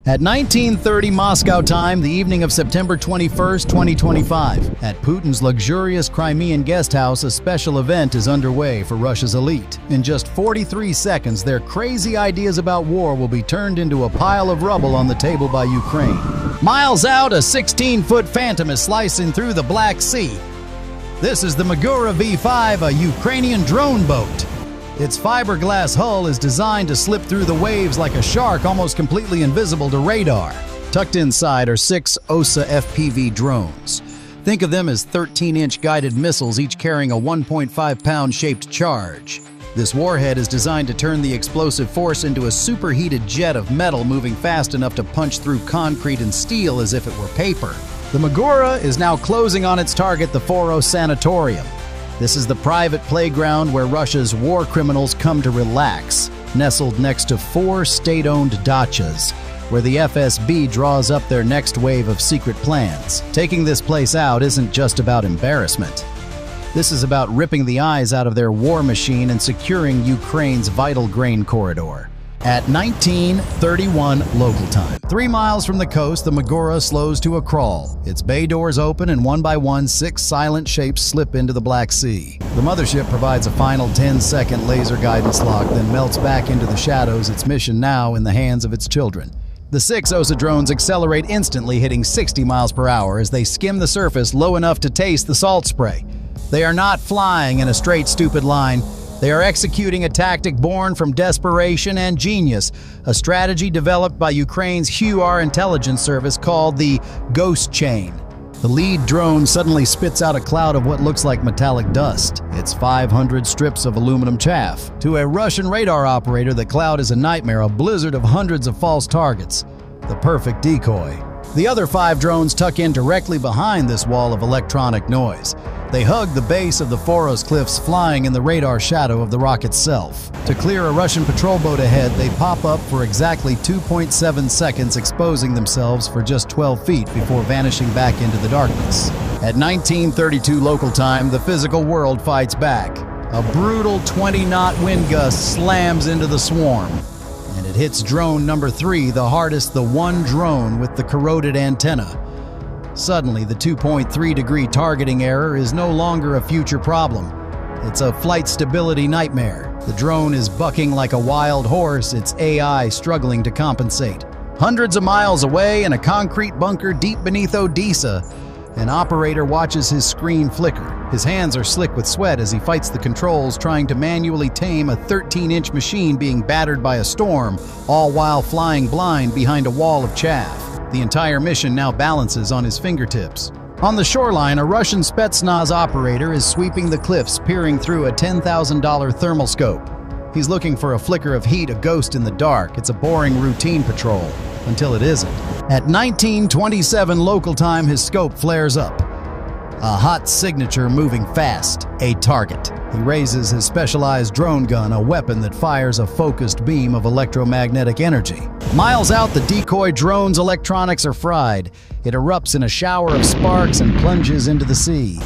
At 19:30 Moscow time, the evening of September 21st, 2025, at Putin's luxurious Crimean guest house, a special event is underway for Russia's elite. In just 43 seconds, their crazy ideas about war will be turned into a pile of rubble on the table by Ukraine. Miles out, a 16-foot Phantom is slicing through the Black Sea. This is the Magura V5, a Ukrainian drone boat. Its fiberglass hull is designed to slip through the waves like a shark, almost completely invisible to radar. Tucked inside are 6 Osa FPV drones. Think of them as 13-inch guided missiles, each carrying a 1.5-pound shaped charge. This warhead is designed to turn the explosive force into a superheated jet of metal moving fast enough to punch through concrete and steel as if it were paper. The Magura is now closing on its target, the Foros Sanatorium. This is the private playground where Russia's war criminals come to relax, nestled next to 4 state-owned dachas, where the FSB draws up their next wave of secret plans. Taking this place out isn't just about embarrassment. This is about ripping the eyes out of their war machine and securing Ukraine's vital grain corridor. At 19:31 local time, 3 miles from the coast, the Magura slows to a crawl. Its bay doors open and one by one, 6 silent shapes slip into the Black Sea. The mothership provides a final 10-second laser guidance lock, then melts back into the shadows, its mission now in the hands of its children. The 6 Osa drones accelerate instantly, hitting 60 miles per hour as they skim the surface low enough to taste the salt spray. They are not flying in a straight, stupid line. They are executing a tactic born from desperation and genius, a strategy developed by Ukraine's HUAR intelligence service called the Ghost Chain. The lead drone suddenly spits out a cloud of what looks like metallic dust. It's 500 strips of aluminum chaff. To a Russian radar operator, the cloud is a nightmare, a blizzard of hundreds of false targets. The perfect decoy. The other 5 drones tuck in directly behind this wall of electronic noise. They hug the base of the Foros cliffs, flying in the radar shadow of the rock itself. To clear a Russian patrol boat ahead, they pop up for exactly 2.7 seconds, exposing themselves for just 12 feet before vanishing back into the darkness. At 19:32 local time, the physical world fights back. A brutal 20-knot wind gust slams into the swarm, and it hits drone number 3 the hardest, the one drone with the corroded antenna. Suddenly, the 2.3-degree targeting error is no longer a future problem. It's a flight stability nightmare. The drone is bucking like a wild horse, its AI struggling to compensate. Hundreds of miles away in a concrete bunker deep beneath Odessa, an operator watches his screen flicker. His hands are slick with sweat as he fights the controls, trying to manually tame a 13-inch machine being battered by a storm, all while flying blind behind a wall of chaff. The entire mission now balances on his fingertips. On the shoreline, a Russian Spetsnaz operator is sweeping the cliffs, peering through a $10,000 thermal scope. He's looking for a flicker of heat, a ghost in the dark. It's a boring routine patrol, until it isn't. At 19:27 local time, his scope flares up. A hot signature moving fast, a target. He raises his specialized drone gun, a weapon that fires a focused beam of electromagnetic energy. Miles out, the decoy drone's electronics are fried. It erupts in a shower of sparks and plunges into the sea.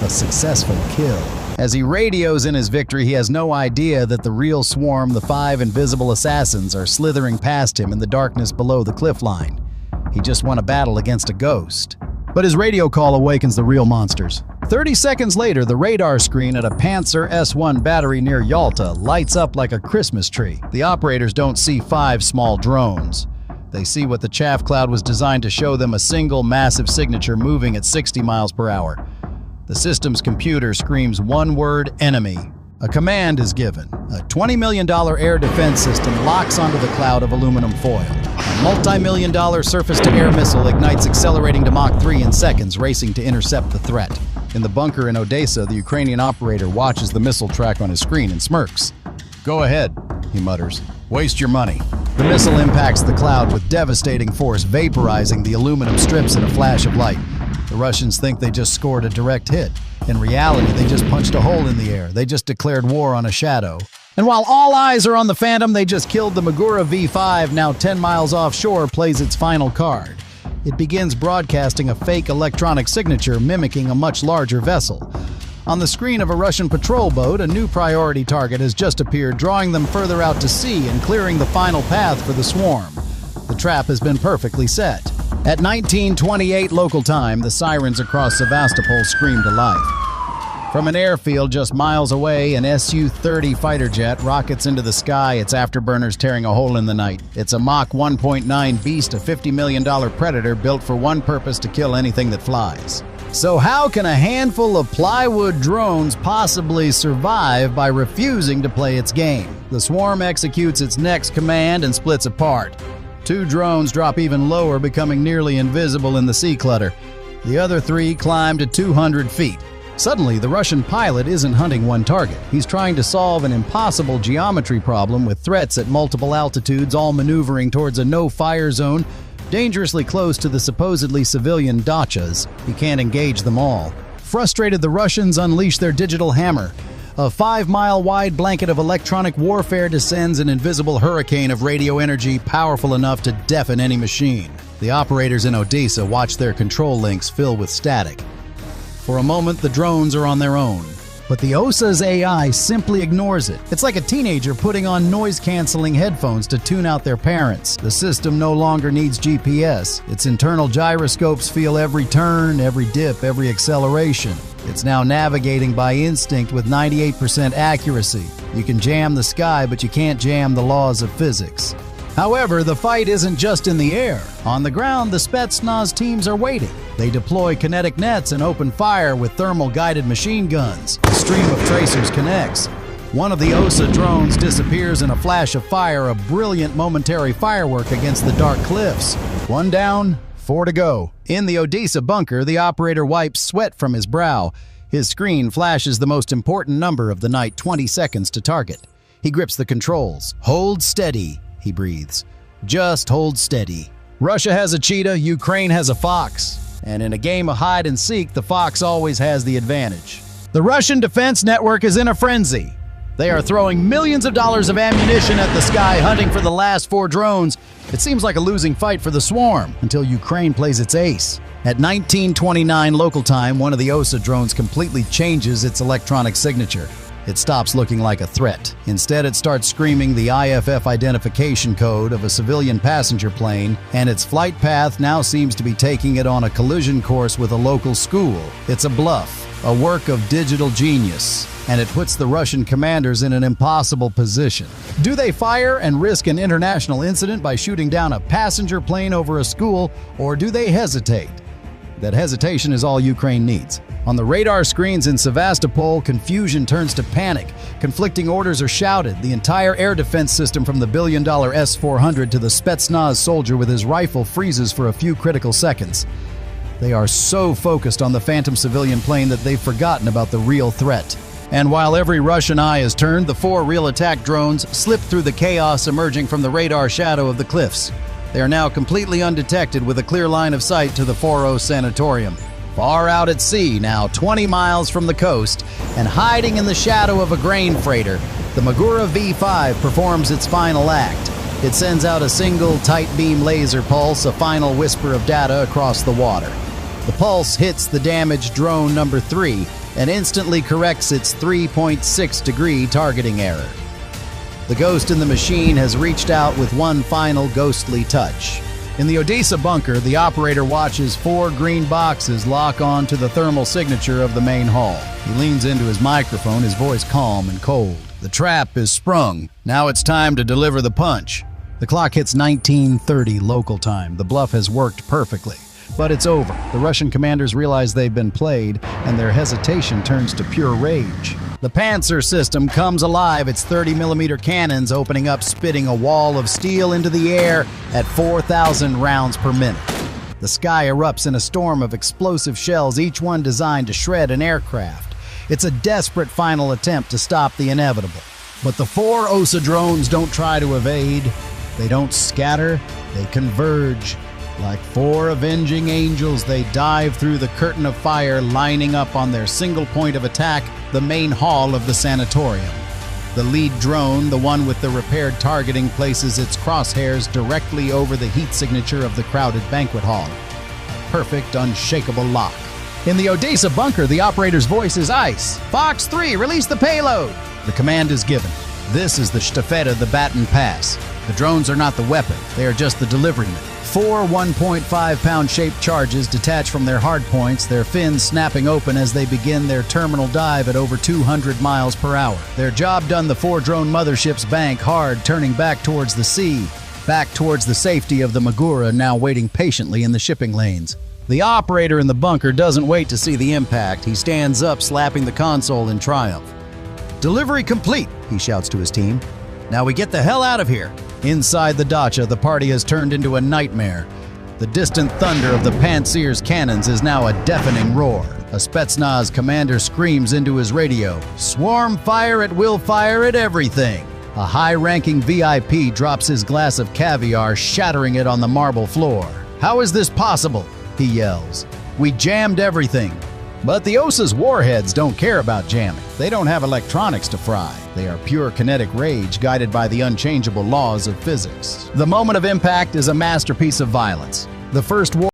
A successful kill. As he radios in his victory, he has no idea that the real swarm, the 5 invisible assassins, are slithering past him in the darkness below the cliff line. He just won a battle against a ghost. But his radio call awakens the real monsters. 30 seconds later, the radar screen at a Panzer S1 battery near Yalta lights up like a Christmas tree. The operators don't see 5 small drones. They see what the chaff cloud was designed to show them, a single massive signature moving at 60 miles per hour. The system's computer screams one word: enemy. A command is given. A $20 million air defense system locks onto the cloud of aluminum foil. A multi-million-dollar surface-to-air missile ignites, accelerating to Mach 3 in seconds, racing to intercept the threat. In the bunker in Odessa, the Ukrainian operator watches the missile track on his screen and smirks. "Go ahead," he mutters. "Waste your money." The missile impacts the cloud with devastating force, vaporizing the aluminum strips in a flash of light. The Russians think they just scored a direct hit. In reality, they just punched a hole in the air. They just declared war on a shadow. And while all eyes are on the Phantom, they just killed the Magura V5, now 10 miles offshore, plays its final card. It begins broadcasting a fake electronic signature mimicking a much larger vessel. On the screen of a Russian patrol boat, a new priority target has just appeared, drawing them further out to sea and clearing the final path for the swarm. The trap has been perfectly set. At 19:28 local time, the sirens across Sevastopol scream to life. From an airfield just miles away, an Su-30 fighter jet rockets into the sky, its afterburners tearing a hole in the night. It's a Mach 1.9 beast, a $50 million predator built for one purpose: to kill anything that flies. So how can a handful of plywood drones possibly survive by refusing to play its game? The swarm executes its next command and splits apart. Two drones drop even lower, becoming nearly invisible in the sea clutter. The other three climb to 200 feet. Suddenly, the Russian pilot isn't hunting one target. He's trying to solve an impossible geometry problem with threats at multiple altitudes, all maneuvering towards a no-fire zone, dangerously close to the supposedly civilian dachas. He can't engage them all. Frustrated, the Russians unleash their digital hammer. A 5-mile-wide blanket of electronic warfare descends, an invisible hurricane of radio energy powerful enough to deafen any machine. The operators in Odessa watch their control links fill with static. For a moment, the drones are on their own. But the Osa's AI simply ignores it. It's like a teenager putting on noise-canceling headphones to tune out their parents. The system no longer needs GPS. Its internal gyroscopes feel every turn, every dip, every acceleration. It's now navigating by instinct with 98% accuracy. You can jam the sky, but you can't jam the laws of physics. However, the fight isn't just in the air. On the ground, the Spetsnaz teams are waiting. They deploy kinetic nets and open fire with thermal-guided machine guns. A stream of tracers connects. One of the Osa drones disappears in a flash of fire, a brilliant momentary firework against the dark cliffs. One down, 4 to go. In the Odessa bunker, the operator wipes sweat from his brow. His screen flashes the most important number of the night, 20 seconds to target. He grips the controls. Hold steady, he breathes. Just hold steady. Russia has a cheetah, Ukraine has a fox. And in a game of hide and seek, the fox always has the advantage. The Russian defense network is in a frenzy. They are throwing millions of dollars of ammunition at the sky, hunting for the last 4 drones. It seems like a losing fight for the swarm until Ukraine plays its ace. At 19:29 local time, one of the Osa drones completely changes its electronic signature. It stops looking like a threat. Instead, it starts screaming the IFF identification code of a civilian passenger plane, and its flight path now seems to be taking it on a collision course with a local school. It's a bluff, a work of digital genius, and it puts the Russian commanders in an impossible position. Do they fire and risk an international incident by shooting down a passenger plane over a school, or do they hesitate? That hesitation is all Ukraine needs. On the radar screens in Sevastopol, confusion turns to panic. Conflicting orders are shouted. The entire air defense system, from the billion-dollar S-400 to the Spetsnaz soldier with his rifle, freezes for a few critical seconds. They are so focused on the phantom civilian plane that they've forgotten about the real threat. And while every Russian eye is turned, the 4 real attack drones slip through the chaos emerging from the radar shadow of the cliffs. They are now completely undetected with a clear line of sight to the Foros Sanatorium. Far out at sea, now 20 miles from the coast, and hiding in the shadow of a grain freighter, the Magura V5 performs its final act. It sends out a single tight-beam laser pulse, a final whisper of data across the water. The pulse hits the damaged drone number 3 and instantly corrects its 3.6-degree targeting error. The ghost in the machine has reached out with one final ghostly touch. In the Odessa bunker, the operator watches 4 green boxes lock on to the thermal signature of the main hull. He leans into his microphone, his voice calm and cold. The trap is sprung. Now it's time to deliver the punch. The clock hits 19:30 local time. The bluff has worked perfectly. But it's over. The Russian commanders realize they've been played, and their hesitation turns to pure rage. The Panzer system comes alive, its 30-millimeter cannons opening up, spitting a wall of steel into the air at 4,000 rounds per minute. The sky erupts in a storm of explosive shells, each one designed to shred an aircraft. It's a desperate final attempt to stop the inevitable. But the 4 Osa drones don't try to evade. They don't scatter. They converge. Like 4 avenging angels, they dive through the curtain of fire, lining up on their single point of attack, the main hall of the sanatorium. The lead drone, the one with the repaired targeting, places its crosshairs directly over the heat signature of the crowded banquet hall. A perfect, unshakable lock. In the Odessa bunker, the operator's voice is ice. Fox 3, release the payload! The command is given. This is the Staffetta, the baton pass. The drones are not the weapon, they are just the deliverymen. 4 1.5-pound shaped charges detach from their hardpoints, their fins snapping open as they begin their terminal dive at over 200 miles per hour. Their job done, the 4 drone motherships bank hard, turning back towards the sea, back towards the safety of the Magura, now waiting patiently in the shipping lanes. The operator in the bunker doesn't wait to see the impact. He stands up, slapping the console in triumph. "Delivery complete," he shouts to his team. "Now we get the hell out of here." Inside the dacha, the party has turned into a nightmare. The distant thunder of the Pantsir's cannons is now a deafening roar. A Spetsnaz commander screams into his radio, "Swarm fire at will, fire at everything." A high-ranking VIP drops his glass of caviar, shattering it on the marble floor. "How is this possible?" he yells. "We jammed everything." But the Osa's warheads don't care about jamming. They don't have electronics to fry. They are pure kinetic rage guided by the unchangeable laws of physics. The moment of impact is a masterpiece of violence. The first war